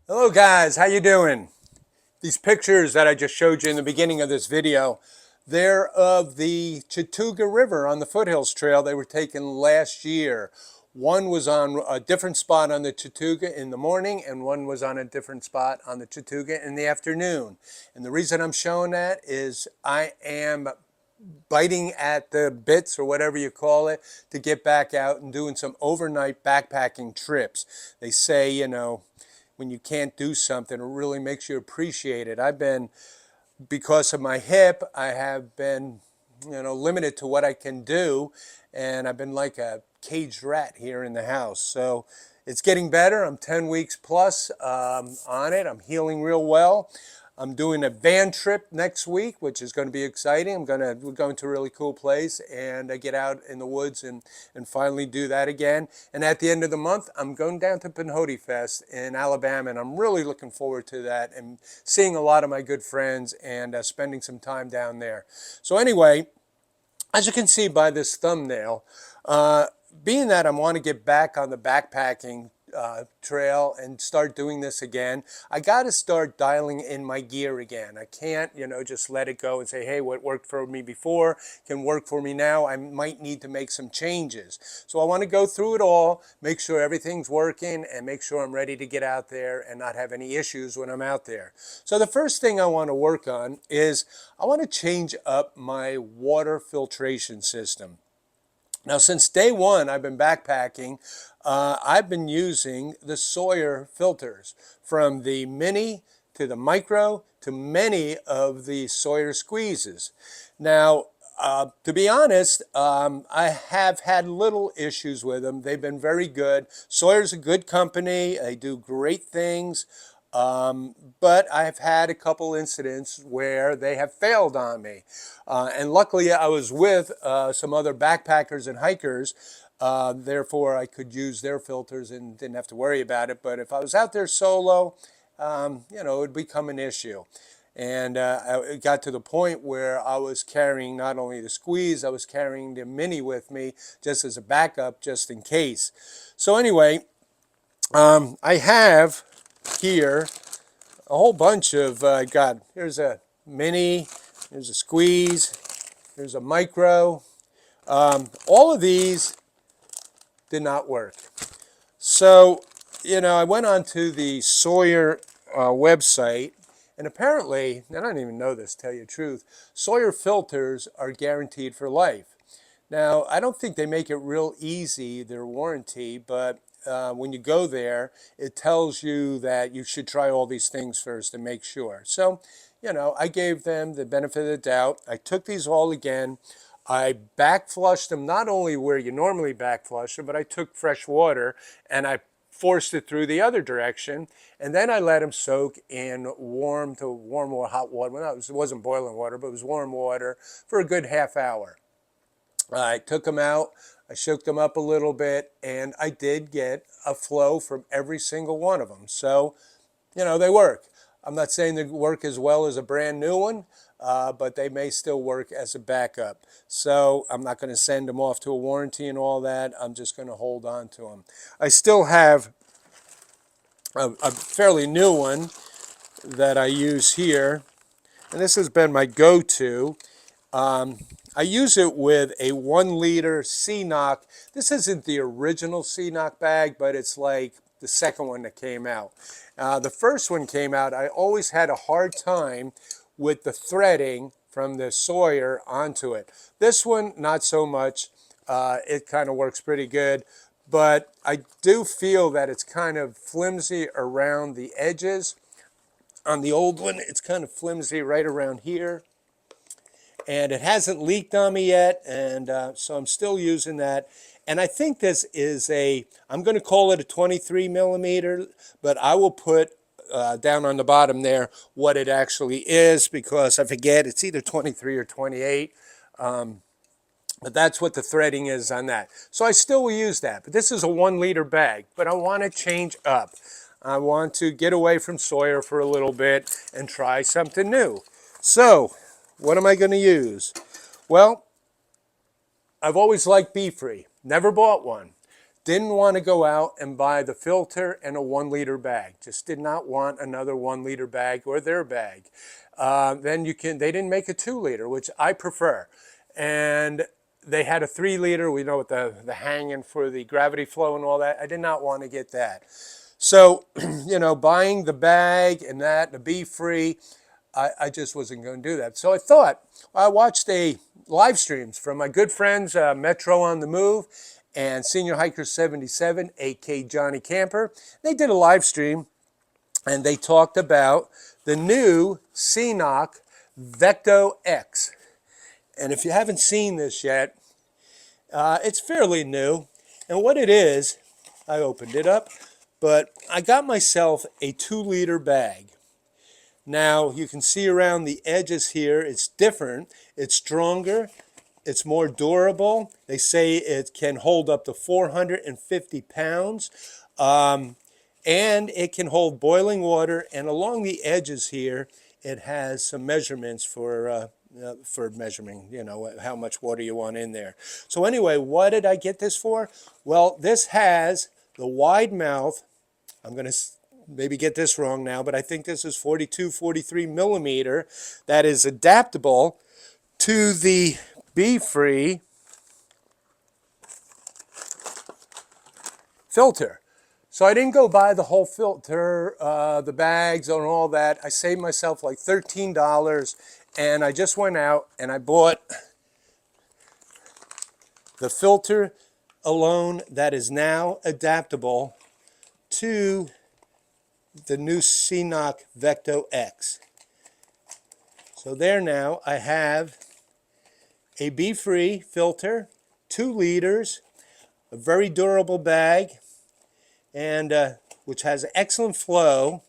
Hello guys, how you doing? These pictures that I just showed you in the beginning of this video, they're of the Chattooga River on the Foothills Trail. They were taken last year. One was on a different spot on the Chattooga in the morning, and one was on a different spot on the Chattooga in the afternoon. And the reason I'm showing that is I am biting at the bits or whatever you call it to get back out and doing some overnight backpacking trips. They say, when you can't do something, it really makes you appreciate it. Because of my hip, I have been, limited to what I can do, and I've been like a caged rat here in the house. So it's getting better. I'm 10 weeks plus on it. I'm healing real well. I'm doing a van trip next week, which is going to be exciting. We're going to a really cool place, and I get out in the woods and finally do that again. And at the end of the month, I'm going down to Pinhoti Fest in Alabama, and I'm really looking forward to that and seeing a lot of my good friends and spending some time down there. So anyway, as you can see by this thumbnail, being that I want to get back on the backpacking trail and start doing this again, I got to start dialing in my gear again. I can't, just let it go and say, hey, what worked for me before can work for me now. I might need to make some changes. So I want to go through it all, make sure everything's working, and make sure I'm ready to get out there and not have any issues when I'm out there. So the first thing I want to work on is I want to change up my water filtration system. Now, since day one, I've been backpacking. I've been using the Sawyer filters, from the mini to the micro to many of the Sawyer squeezes. Now, to be honest, I have had little issues with them. They've been very good. Sawyer's a good company. They do great things. But I've had a couple incidents where they have failed on me. And luckily I was with some other backpackers and hikers. Therefore I could use their filters and didn't have to worry about it. But if I was out there solo, it would become an issue. And it got to the point where I was carrying not only the squeeze, I was carrying the mini with me just as a backup, just in case. So anyway, I have here a whole bunch of, here's a mini, here's a squeeze, here's a micro. All of these did not work. So, I went on to the Sawyer website, and apparently, I don't even know this, to tell you the truth, Sawyer filters are guaranteed for life. Now, I don't think they make it real easy, their warranty, but when you go there, it tells you that you should try all these things first to make sure. So, I gave them the benefit of the doubt. I took these all again. I back flushed them, not only where you normally back flush them, but I took fresh water and I forced it through the other direction, and then I let them soak in warm or hot water. Well, it wasn't boiling water, but it was warm water for a good half hour. I took them out, I shook them up a little bit, and I did get a flow from every single one of them. So, they work. I'm not saying they work as well as a brand new one, but they may still work as a backup. So I'm not going to send them off to a warranty and all that. I'm just going to hold on to them. I still have a fairly new one that I use here, and this has been my go-to. I use it with a 1 liter C-Knock. This isn't the original C-Knock bag, but it's like the second one that came out. The first one came out, I always had a hard time with the threading from the Sawyer onto it. This one, not so much. It kind of works pretty good, but I do feel that it's kind of flimsy around the edges. On the old one, it's kind of flimsy right around here. And it hasn't leaked on me yet, and so I'm still using that. And I think this is I'm going to call it a 23 millimeter, but I will put down on the bottom there what it actually is, because I forget, it's either 23 or 28. But that's what the threading is on that. So I still will use that, but this is a 1 liter bag, but I want to change up. I want to get away from Sawyer for a little bit and try something new. So, what am I going to use? Well, I've always liked Be Free. Never bought one. Didn't want to go out and buy the filter and a 1 liter bag. Just did not want another 1 liter bag or their bag. Then they didn't make a 2 liter, which I prefer. And they had a 3 liter, we know with the hanging for the gravity flow and all that. I did not want to get that. So, buying the bag and that, the Be-Free, I just wasn't going to do that. So I watched a live streams from my good friends, Metro on the Move and Senior Hiker 77, a.k.a. Johnny Camper. They did a live stream and they talked about the new CNOC Vecto X. And if you haven't seen this yet, it's fairly new. And what it is, I opened it up, but I got myself a 2 liter bag. Now you can see around the edges here, it's different, it's stronger, it's more durable. They say it can hold up to 450 pounds. And it can hold boiling water, and along the edges here, it has some measurements for measuring, how much water you want in there. So anyway, what did I get this for? Well, this has the wide mouth. I'm going to maybe get this wrong now, but I think this is 42, 43 millimeter. That is adaptable to the Be-Free filter. So I didn't go buy the whole filter, the bags and all that. I saved myself like $13, and I just went out and I bought the filter alone that is now adaptable to the new CNOC Vecto X. So there now I have a Be-Free filter, 2 liters, a very durable bag, and which has excellent flow,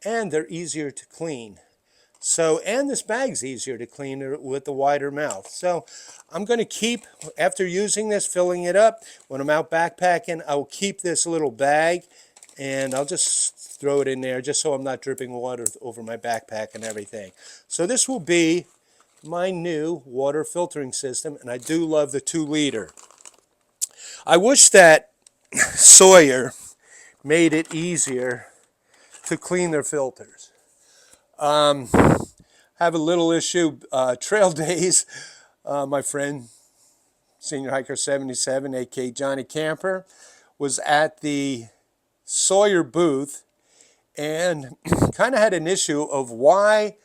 and they're easier to clean. So, and this bag's easier to clean with the wider mouth. So I'm going to keep, after using this, filling it up, when I'm out backpacking, I will keep this little bag, and I'll just throw it in there just so I'm not dripping water over my backpack and everything. So this will be my new water filtering system, and I do love the 2 liter. I wish that Sawyer made it easier to clean their filters. Have a little issue. Trail days, my friend, Senior Hiker 77, a.k.a. Johnny Camper, was at the Sawyer booth and kind of had an issue of why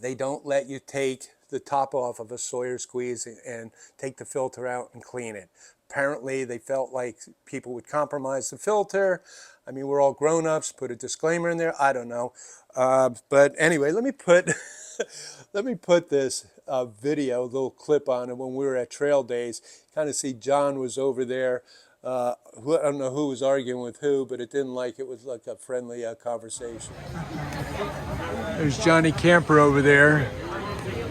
they don't let you take the top off of a Sawyer squeeze and take the filter out and clean it. Apparently they felt like people would compromise the filter. I mean, we're all grown-ups, put a disclaimer in there, I don't know. But anyway, let me put this video, a little clip on it when we were at Trail Days. Kind of see John was over there. I don't know who was arguing with who, but it didn't like it was like a friendly conversation. There's Johnny Camper over there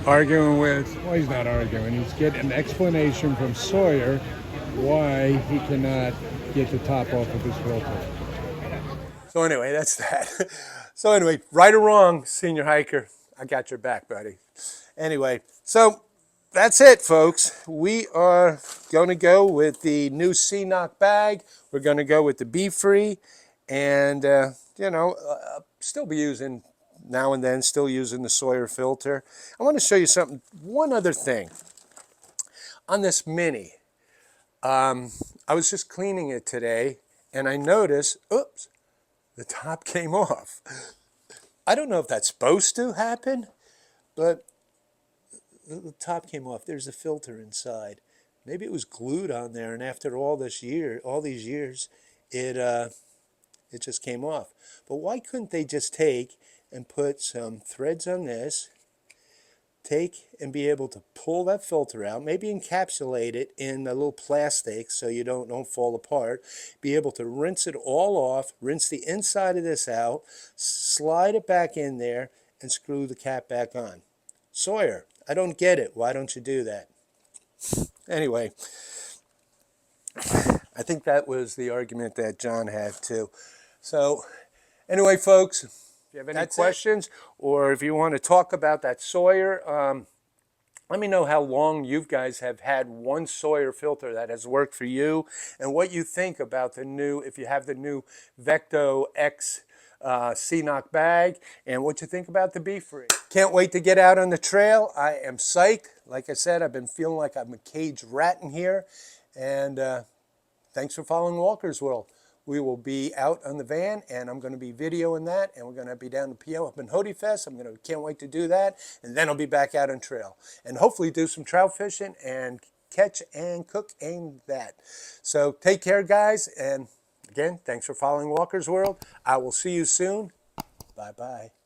arguing with, well, he's not arguing, he's getting an explanation from Sawyer why he cannot get the top off of his filter. So anyway, that's that. So anyway, right or wrong, Senior Hiker, I got your back, buddy. Anyway, so that's it, folks. We are going to go with the new CNOC bag. We're going to go with the Be-Free, and still be using now and then, still using the Sawyer filter. I want to show you something, one other thing. On this Mini, I was just cleaning it today, and I noticed, oops, the top came off. I don't know if that's supposed to happen, but the top came off. There's a filter inside. Maybe it was glued on there, and after all these years, it just came off. But why couldn't they just take and put some threads on this, take and be able to pull that filter out, maybe encapsulate it in a little plastic so you don't fall apart, be able to rinse it all off, rinse the inside of this out, slide it back in there, and screw the cap back on. Sawyer, I don't get it. Why don't you do that? Anyway, I think that was the argument that John had too. So anyway, folks, if you have any questions or if you want to talk about that Sawyer, Let me know how long you guys have had one Sawyer filter that has worked for you, and what you think about the new, if you have the new Vecto X C-Knock bag, and what you think about the B-Free. Can't wait to get out on the trail. I am psyched. Like I said, I've been feeling like I'm a caged rat in here, and thanks for following Walker's World. We will be out on the van, and I'm going to be videoing that, and we're going to be down to PO up in Hody Fest. Can't wait to do that, and then I'll be back out on trail, and hopefully do some trout fishing and catch and cook and that. So take care, guys, and again, thanks for following Walker's World. I will see you soon. Bye-bye.